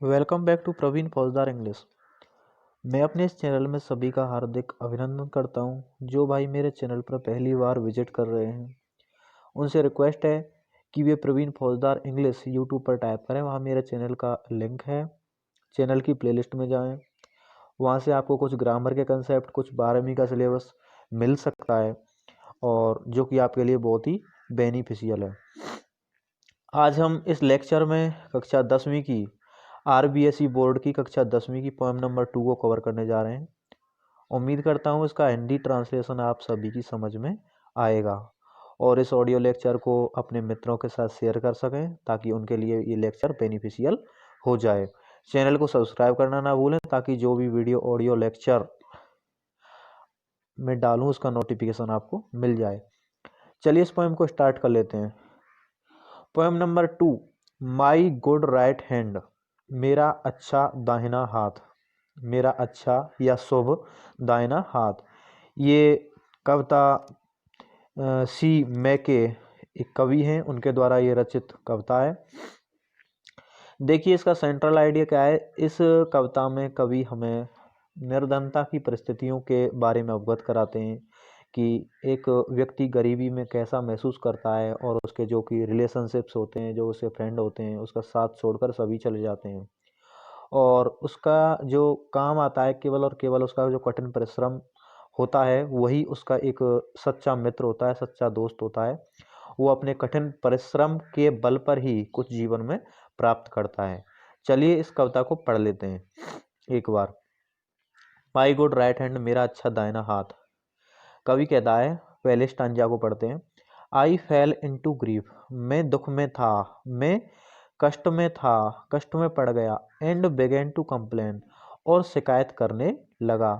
Welcome back to Praveen फौजदार English. मैं अपने इस चैनल में सभी का हार्दिक अभिनंदन करता हूं। जो भाई मेरे चैनल पर पहली बार विजिट कर रहे हैं उनसे रिक्वेस्ट है कि वे प्रवीण फौजदार इंग्लिश यूट्यूब पर टाइप करें। वहाँ मेरे चैनल का लिंक है। चैनल की प्लेलिस्ट में जाएं, वहाँ से आपको कुछ ग्रामर के कंसेप्ट, कुछ 12वीं का सिलेबस मिल सकता है और जो कि आपके लिए बहुत ही बेनिफिशियल है। आज हम इस लेक्चर में कक्षा 10वीं की आरबीएसई बोर्ड की कक्षा 10वीं की पोएम नंबर 2 को कवर करने जा रहे हैं। उम्मीद करता हूँ इसका हिंदी ट्रांसलेशन आप सभी की समझ में आएगा और इस ऑडियो लेक्चर को अपने मित्रों के साथ शेयर कर सकें ताकि उनके लिए ये लेक्चर बेनिफिशियल हो जाए। चैनल को सब्सक्राइब करना ना भूलें ताकि जो भी वीडियो ऑडियो लेक्चर में डालूँ उसका नोटिफिकेशन आपको मिल जाए। चलिए इस पोएम को स्टार्ट कर लेते हैं। Poem number 2, my good right hand, मेरा अच्छा दाहिना हाथ। मेरा अच्छा या शुभ दाहिना हाथ। ये कविता सी मैके एक कवि हैं, उनके द्वारा ये रचित कविता है। देखिए इसका सेंट्रल आइडिया क्या है। इस कविता में कवि हमें निर्धनता की परिस्थितियों के बारे में अवगत कराते हैं कि एक व्यक्ति गरीबी में कैसा महसूस करता है और उसके जो कि रिलेशनशिप्स होते हैं, जो उसके फ्रेंड होते हैं, उसका साथ छोड़कर सभी चले जाते हैं और उसका जो काम आता है केवल और केवल उसका जो कठिन परिश्रम होता है वही उसका एक सच्चा मित्र होता है, सच्चा दोस्त होता है। वो अपने कठिन परिश्रम के बल पर ही कुछ जीवन में प्राप्त करता है। चलिए इस कविता को पढ़ लेते हैं एक बार। माई गुड राइट हैंड, मेरा अच्छा दाहिना हाथ। कवि कहता है, पहले स्टांजा को पढ़ते हैं। आई फेल इनटू ग्रीफ, मैं दुख में था, मैं कष्ट में था, कष्ट में पड़ गया। एंड बिगेन टू कंप्लेन, और शिकायत करने लगा।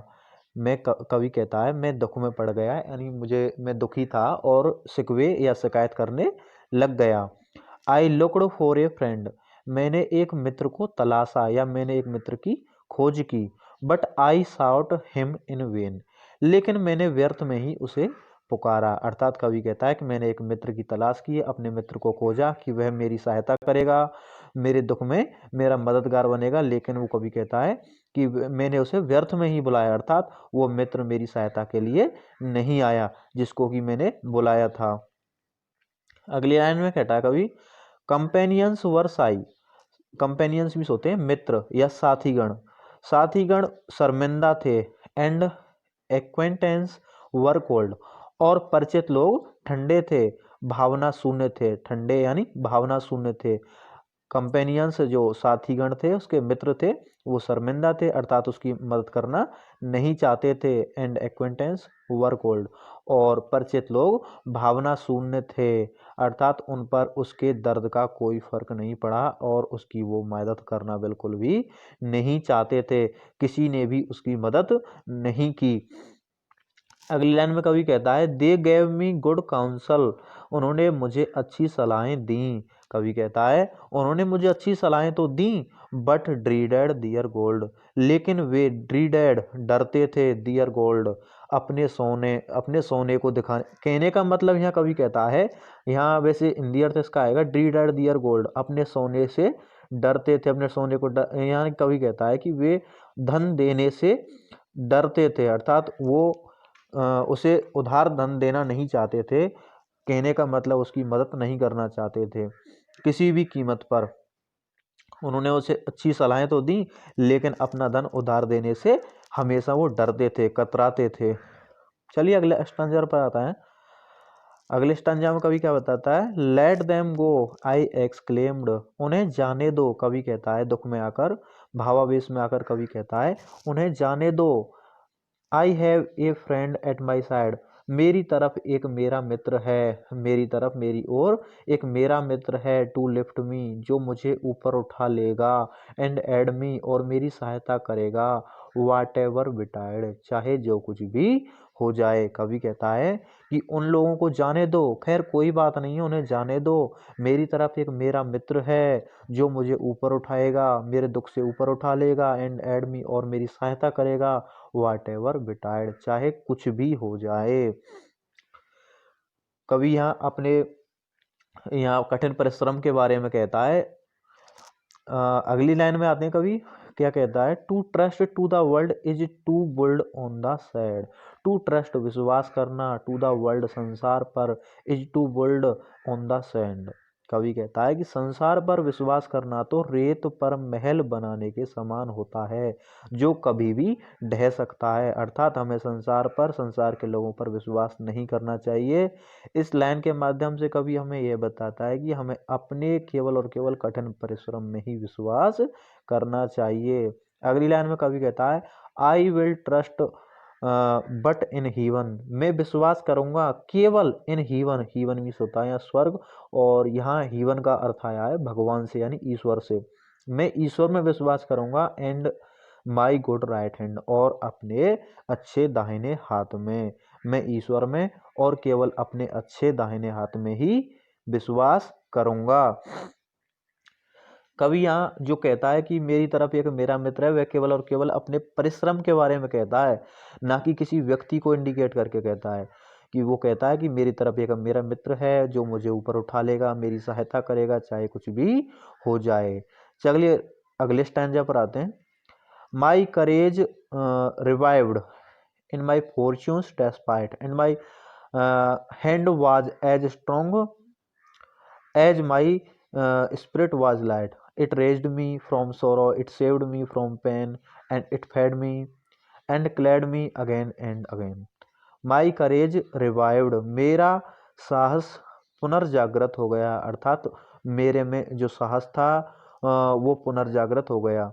कवि कहता है मैं दुख में पड़ गया, यानी मैं दुखी था और शिकवे या शिकायत करने लग गया। I looked for a friend, मैंने एक मित्र को तलाशा या मैंने एक मित्र की खोज की। But I sought him in vain, लेकिन मैंने व्यर्थ में ही उसे पुकारा। अर्थात कवि कहता है कि मैंने एक मित्र की तलाश की, अपने मित्र को खोजा कि वह मेरी सहायता करेगा, मेरे दुख में मेरा मददगार बनेगा, लेकिन वो कवि कहता है कि मैंने उसे व्यर्थ में ही बुलाया। अर्थात वो मित्र मेरी सहायता के लिए नहीं आया जिसको कि मैंने बुलाया था। अगली लाइन में कहता है कवि, कंपेनियंस वर साई, कंपेनियंस भी होते हैं मित्र या साथीगण। साथीगण शर्मिंदा थे। एंड एक्वेंटेंस वर कोल्ड, और परिचित लोग ठंडे थे, भावना शून्य थे। ठंडे यानी भावना शून्य थे। कंपेनियंस जो साथीगण थे, उसके मित्र थे, वो शर्मिंदा थे अर्थात उसकी मदद करना नहीं चाहते थे। एंड एक्वेंटेंस वर कोल्ड, और परिचित लोग भावना शून्य थे अर्थात उन पर उसके दर्द का कोई फर्क नहीं पड़ा और उसकी वो मदद करना बिल्कुल भी नहीं चाहते थे। किसी ने भी उसकी मदद नहीं की। अगली लाइन में कवि कहता है, they gave me good counsel, उन्होंने मुझे अच्छी सलाहें दी। कवि कहता है उन्होंने मुझे अच्छी सलाहें तो दी, बट ड्रीडेड दियर गोल्ड, लेकिन वे ड्रीडेड डरते थे, दियर गोल्ड अपने सोने को दिखाने। कहने का मतलब यहाँ कवि कहता है, यहाँ वैसे हिंदी अर्थ इसका आएगा ड्रीडेड दियर गोल्ड, अपने सोने से डरते थे, अपने सोने को यहाँ कवि कहता है कि वे धन देने से डरते थे अर्थात वो उसे उधार धन देना नहीं चाहते थे। कहने का मतलब उसकी मदद नहीं करना चाहते थे किसी भी कीमत पर। उन्होंने उसे अच्छी सलाहें तो दी लेकिन अपना धन उधार देने से हमेशा वो डरते थे, कतराते थे। चलिए अगले स्टैंजा पर आता है। अगले स्टैंजा में कवि क्या बताता है, लेट देम गो आई एक्सक्लेम्ड, उन्हें जाने दो। कवि कहता है दुख में आकर, भावावेश में आकर कवि कहता है उन्हें जाने दो। I have a friend at my side, मेरी तरफ एक मेरा मित्र है, मेरी तरफ मेरी ओर एक मेरा मित्र है। टू लिफ्ट मी, जो मुझे ऊपर उठा लेगा। एंड एड मी, और मेरी सहायता करेगा। वाट एवर बिटाइड, चाहे जो कुछ भी हो जाए। कवि कहता है कि उन लोगों को जाने दो, खैर कोई बात नहीं है, उन्हें जाने दो। मेरी तरफ एक मेरा मित्र है जो मुझे ऊपर उठाएगा, मेरे दुख से ऊपर उठा लेगा। एंड एड मी, और मेरी सहायता करेगा। वाट एवर बिटाइड, चाहे कुछ भी हो जाए। कवि यहाँ अपने कठिन परिश्रम के बारे में कहता है अगली लाइन में आते हैं कवि, क्या कहता है, to trust to the world is to build on the sand. To trust विश्वास करना, टू द वर्ल्ड संसार पर, is to build on the sand. कवि कहता है कि संसार पर विश्वास करना तो रेत पर महल बनाने के समान होता है जो कभी भी ढह सकता है। अर्थात हमें संसार पर, संसार के लोगों पर विश्वास नहीं करना चाहिए। इस लाइन के माध्यम से कवि हमें यह बताता है कि हमें अपने केवल और केवल कठिन परिश्रम में ही विश्वास करना चाहिए। अगली लाइन में कवि कहता है, I will trust but in heaven. मैं विश्वास करूंगा केवल इन हीवन। हीवन मीन्स होता है यहाँ स्वर्ग, और यहाँ हीवन का अर्थ आया है भगवान से यानी ईश्वर से। मैं ईश्वर में विश्वास करूंगा, and my good right hand, और अपने अच्छे दाहिने हाथ में। मैं ईश्वर में और केवल अपने अच्छे दाहिने हाथ में ही विश्वास करूंगा। कवि यहाँ जो कहता है कि मेरी तरफ एक मेरा मित्र है, वह केवल और केवल अपने परिश्रम के बारे में कहता है, ना कि किसी व्यक्ति को इंडिकेट करके कहता है। कि वो कहता है कि मेरी तरफ एक मेरा मित्र है जो मुझे ऊपर उठा लेगा, मेरी सहायता करेगा, चाहे कुछ भी हो जाए। चलिए अगले स्टैंजा पर आते हैं। My courage revived in my fortunes despite, and my hand was as strong as my spirit was light. It raised me from sorrow, it saved me from pain, and it fed me and clad me again and again. My courage revived, मेरा साहस पुनर्जागृत हो गया। अर्थात मेरे में जो साहस था वो पुनर्जागृत हो गया।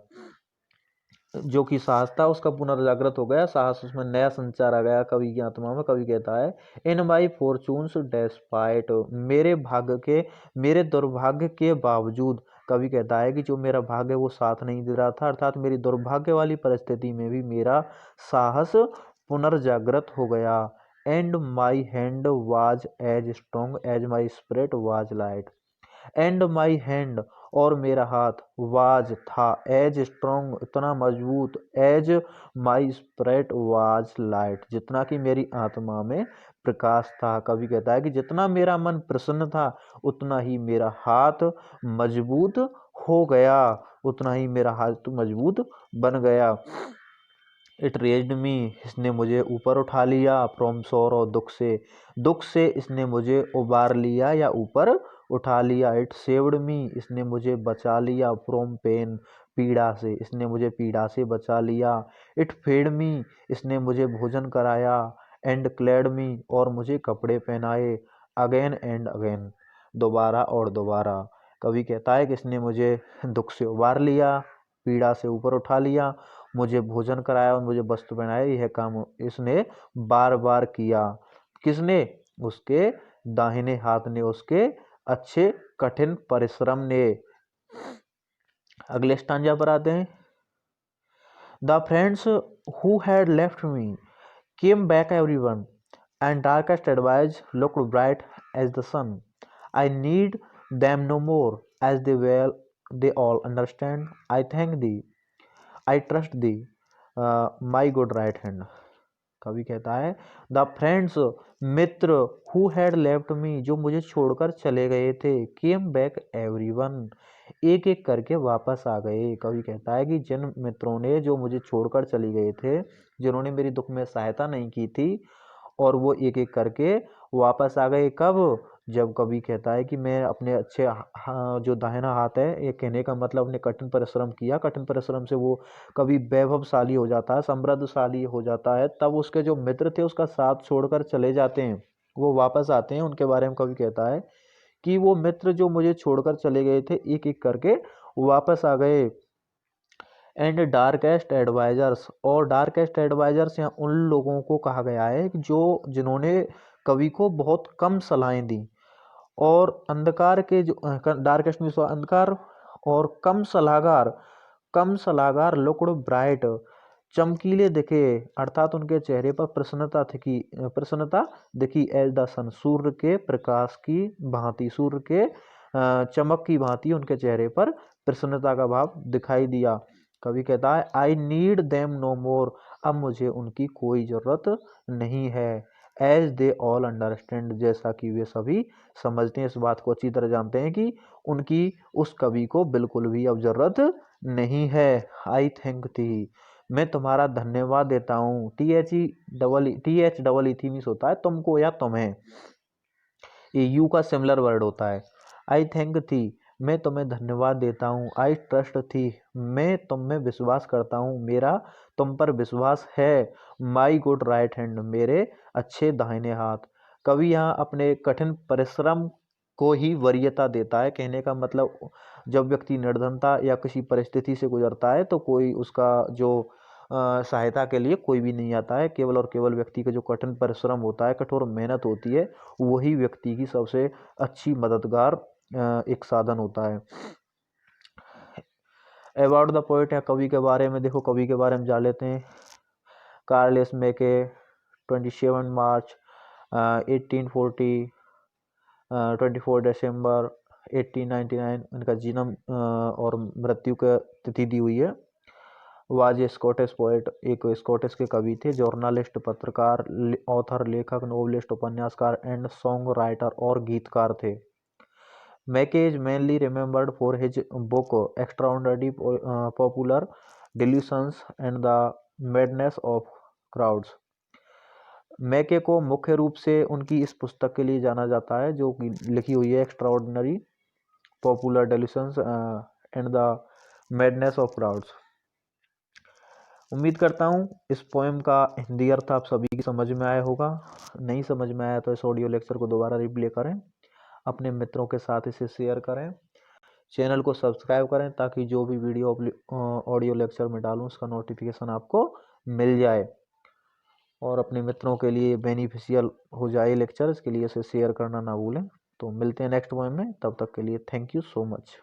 जो कि साहस था उसका पुनर्जागृत हो गया, साहस उसमें नया संचार आ गया कवि की आत्मा में। कवि कहता है, इन माई फॉर्चून्स डेस्पाइट, मेरे भाग्य के, मेरे दुर्भाग्य के बावजूद। कवि कहता है कि जो मेरा भाग्य वो साथ नहीं दे रहा था, अर्थात मेरी दुर्भाग्य वाली परिस्थिति में भी मेरा साहस पुनर्जागृत हो गया। And my hand was as strong as my spirit was light. And my hand, और मेरा हाथ, वाज था, एज स्ट्रॉन्ग इतना मजबूत, as my spirit was light जितना कि मेरी आत्मा में प्रकाश था। कवि कहता है कि जितना मेरा मन प्रसन्न था उतना ही मेरा हाथ मजबूत हो गया, उतना ही मेरा हाथ मजबूत बन गया। इट रेज्ड मी, इसने मुझे ऊपर उठा लिया, फ्रॉम सॉरो, दुख से, दुख से इसने मुझे उबार लिया या ऊपर उठा लिया। इट सेव्ड मी, इसने मुझे बचा लिया, फ्रॉम पेन, पीड़ा से, इसने मुझे पीड़ा से बचा लिया। इट फेड मी, इसने मुझे भोजन कराया, एंड क्लेड मी, और मुझे कपड़े पहनाए, अगेन एंड अगेन, दोबारा और दोबारा। कवि कहता है कि इसने मुझे दुख से उबार लिया, पीड़ा से ऊपर उठा लिया, मुझे भोजन कराया और मुझे वस्त्र पहनाया। यह काम इसने बार बार किया। किसने? उसके दाहिने हाथ ने, उसके अच्छे कठिन परिश्रम ने। अगले स्टांजा पर आते हैं। The friends who had left me came back everyone, and darkest advice looked bright as the sun. I need them no more, as they all understand. I thank thee, I trust thee, my good right hand. कवि कहता है, the friends, Mitra, who had left me, जो मुझे छोड़कर चले गए थे, came back everyone, एक एक करके वापस आ गए। कवि कहता है कि जिन मित्रों ने जो मुझे छोड़कर चले गए थे, जिन्होंने मेरी दुख में सहायता नहीं की थी, और वो एक एक करके वापस आ गए। कब? जब कवि कहता है कि मैं अपने अच्छे जो दाहिना हाथ है, ये कहने का मतलब अपने कठिन परिश्रम किया, कठिन परिश्रम से वो कभी वैभवशाली हो जाता है, समृद्धशाली हो जाता है, तब उसके जो मित्र थे उसका साथ छोड़कर चले जाते हैं, वो वापस आते हैं। उनके बारे में कवि कहता है कि वो मित्र जो मुझे छोड़कर चले गए थे एक एक करके वापस आ गए। एंड डार्केस्ट एडवाइजर्स, और डार्केस्ट एडवाइजर्स यहाँ उन लोगों को कहा गया है कि जो जिन्होंने कवि को बहुत कम सलाहें दी, और अंधकार के जो डार्केस्ट मीन्स अंधकार, और कम सलाहकार लुक्ड ब्राइट, चमकीले दिखे, अर्थात उनके चेहरे पर प्रसन्नता दिखी, एज द सन, सूर्य के प्रकाश की भांति, सूर्य के चमक की भांति उनके चेहरे पर प्रसन्नता का भाव दिखाई दिया। कवि कहता है, आई नीड देम नो मोर, अब मुझे उनकी कोई जरूरत नहीं है, एज दे ऑल अंडरस्टैंड, जैसा कि वे सभी समझते हैं, इस बात को अच्छी तरह जानते हैं कि उनकी उस कवि को बिल्कुल भी अब जरूरत नहीं है। आई थैंक थी, मैं तुम्हारा धन्यवाद देता हूँ। टी एच डबल ई थी मीन्स होता है तुमको या तुम्हें, ये यू का सिमिलर वर्ड होता है। आई थैंक थी, मैं तुम्हें धन्यवाद देता हूँ। आई ट्रस्ट थी, मैं तुम में विश्वास करता हूँ, मेरा तुम पर विश्वास है। माई गुड राइट हैंड, मेरे अच्छे दाहिने हाथ। कवि यहाँ अपने कठिन परिश्रम को ही वरीयता देता है। कहने का मतलब जब व्यक्ति निर्धनता या किसी परिस्थिति से गुजरता है तो कोई उसका जो सहायता के लिए कोई भी नहीं आता है। केवल और केवल व्यक्ति का जो कठिन परिश्रम होता है, कठोर मेहनत होती है, वही व्यक्ति की सबसे अच्छी मददगार एक साधन होता है। अबाउट द पोएट, या कवि के बारे में देखो, कवि के बारे में जान लेते हैं। कार्ल मेके 27 मार्च 1840, 24 दिसंबर 1899 इनका जन्म और मृत्यु का तिथि दी हुई है। वाज ए स्कॉटिश पोएट, एक स्कॉटिश के कवि थे, जर्नलिस्ट, पत्रकार, ऑथर, लेखक, नोवेलिस्ट, उपन्यासकार एंड सॉन्ग राइटर और गीतकार थे। Mackay is mainly remembered for his book extraordinary popular delusions and the madness of crowds. Mackay को मुख्य रूप से उनकी इस पुस्तक के लिए जाना जाता है जो कि लिखी हुई है extraordinary popular delusions and the madness of crowds. उम्मीद करता हूँ इस पोएम का हिंदी अर्थ आप सभी की समझ में आया होगा। नहीं समझ में आया तो इस ऑडियो लेक्चर को दोबारा रिप्ले करें, अपने मित्रों के साथ इसे शेयर करें, चैनल को सब्सक्राइब करें ताकि जो भी वीडियो ऑडियो लेक्चर में डालूं उसका नोटिफिकेशन आपको मिल जाए और अपने मित्रों के लिए बेनिफिशियल हो जाए लेक्चर। इसके लिए इसे शेयर करना ना भूलें। तो मिलते हैं नेक्स्ट पोएम में, तब तक के लिए थैंक यू सो मच।